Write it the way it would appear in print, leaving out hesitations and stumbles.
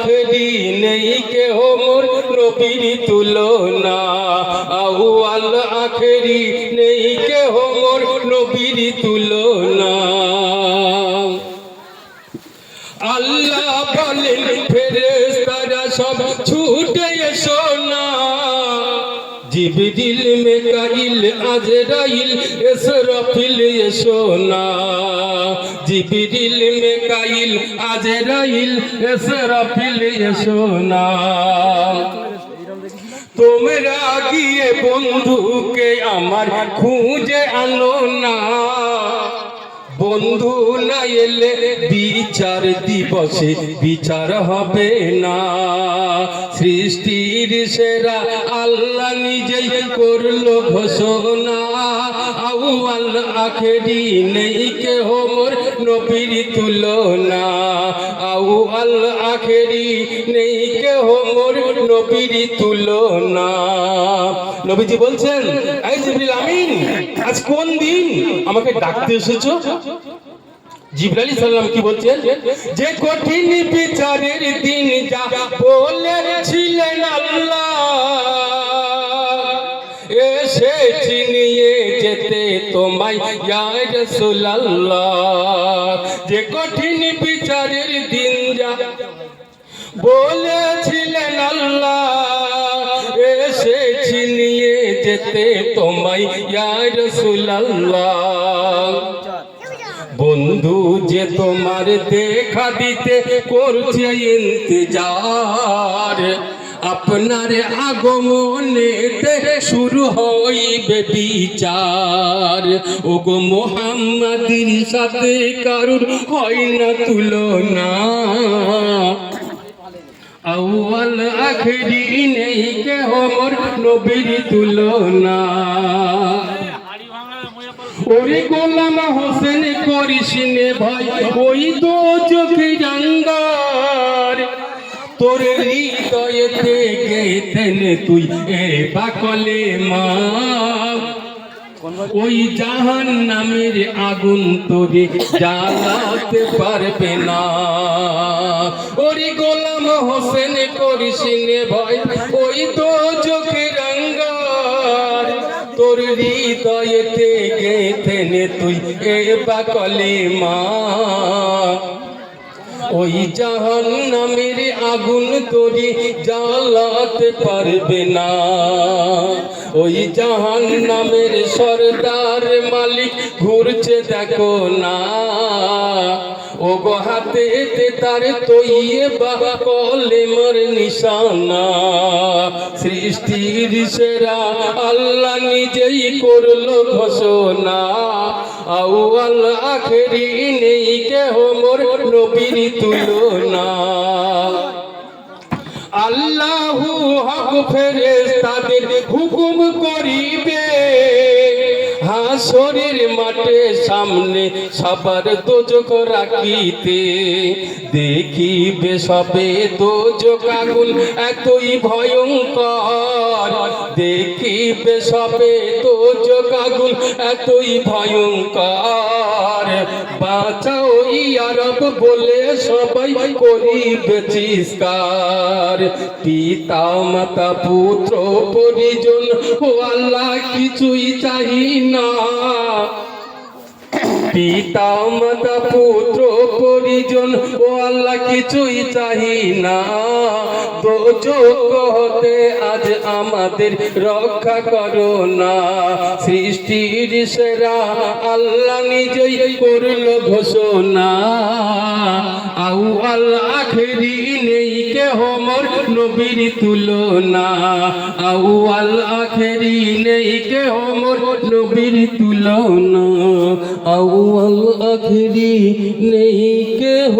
আখেরি নেই কেহ মোর নবীর তুলনা আউয়াল আখেরি নেই কেহ মোর নবীর তুলনা আল্লাহ বলেন ফেরেশতারা সব ছুটে এসো না জিবরিল মিকাইল আজরাইল ইসরাফিল এসো না জিবরিল মিকাইল আজরাইল ইসরাফিল এসো না তোমরা গিয়ে বন্ধুকে আমার খুঁজে আনো না বন্ধু না এলে বিচার দিবসে বিচার হবে না সৃষ্টির সেরা আল্লাহ নিজেই করলো ঘোষণা আউয়াল আখেরি নেই কেহ মোর নবীর তুলনা আউয়াল আখেরি নেই কেহ মোর নবীর তুলনা নবীজি বলছেন এই জিবরিল আমিন আজ কোন দিন আমাকে ডাকতে এসেছো জিবরাইল আলাইহিস সালাম কি বলছেন যে কঠিন বিচারের দিন যা বলেছিলেন আল্লাহ এসেছি নিয়ে যেতে তোমায় ইয়া রাসূলুল্লাহ যে কঠিন বিচারের দিন যা বলেছিলেন আল্লাহ এসেছি নিয়ে যেতে তোমায় ইয়া রাসূলুল্লাহ বন্ধু যে তোমার দেখা দিতে করছে ইন্তজার আপনার আগমনেতে শুরু হইবে বিচার ওগো মুহাম্মাদের সাথে কারুর হয় না তুলনা আউয়াল আখেরি নেই কেহ মোর নবীর তুলনা ওরে গোলাম হোসেন করিস নে ভাই ওই তো চোখে জাঙ্গার তোর হৃদয়েতে গেতেন তুই এ পাকলে মা ওই জাহান্নামের আগুন তোরে জ্বালাতে পারবে না ওরে গোলাম হোসেন করিস নে ভাই ওই তো চোখে জাঙ্গার তোর হৃদয়েতে গেতেন তুই এ পাকলে মা ওই জাহান্নামের আগুন তোরে জ্বালাতে পারবে না ওই জাহান্নামের সরদার মালিক ঘুরছে দেখো না ও গো হাতে তার তৈবা কলেমার নিশানা সৃষ্টির সেরা আল্লাহ নিজেই করলো ঘোষণা আউয়াল আখেরি নেই কেহ মোর নবীর তুলনা আল্লাহু হক ফেরেশতাদের হুকুম করিবে হাসরের মাঠে সামনে সবার দোজখ রাখিতে দেখিবে সবে দোজখ আগুন এতই ভয়ঙ্কর দেখিবে সবে দোজখ আগুন এতই ভয়ঙ্কর বাঁচাও ইয়া রব বলে সবাই করিবে চিৎকার পিতা মাতা পুত্র পরিজন ও আল্লাহ কিছুই চাহি না পিতা মাতা পুত্র পরিজন ও আল্লাহ কিছুই চাহি না দোজখ হতে আজ আমাদের রক্ষা করো না সৃষ্টির সেরা আল্লাহ নিজেই করলো ঘোষণা আউয়াল আখেরি নেই কেহ মোর নবীর তুলনা আউয়াল আখেরি নেই কেহ মোর নবীর তুলনা আউয়াল আখেরি নেই কেহ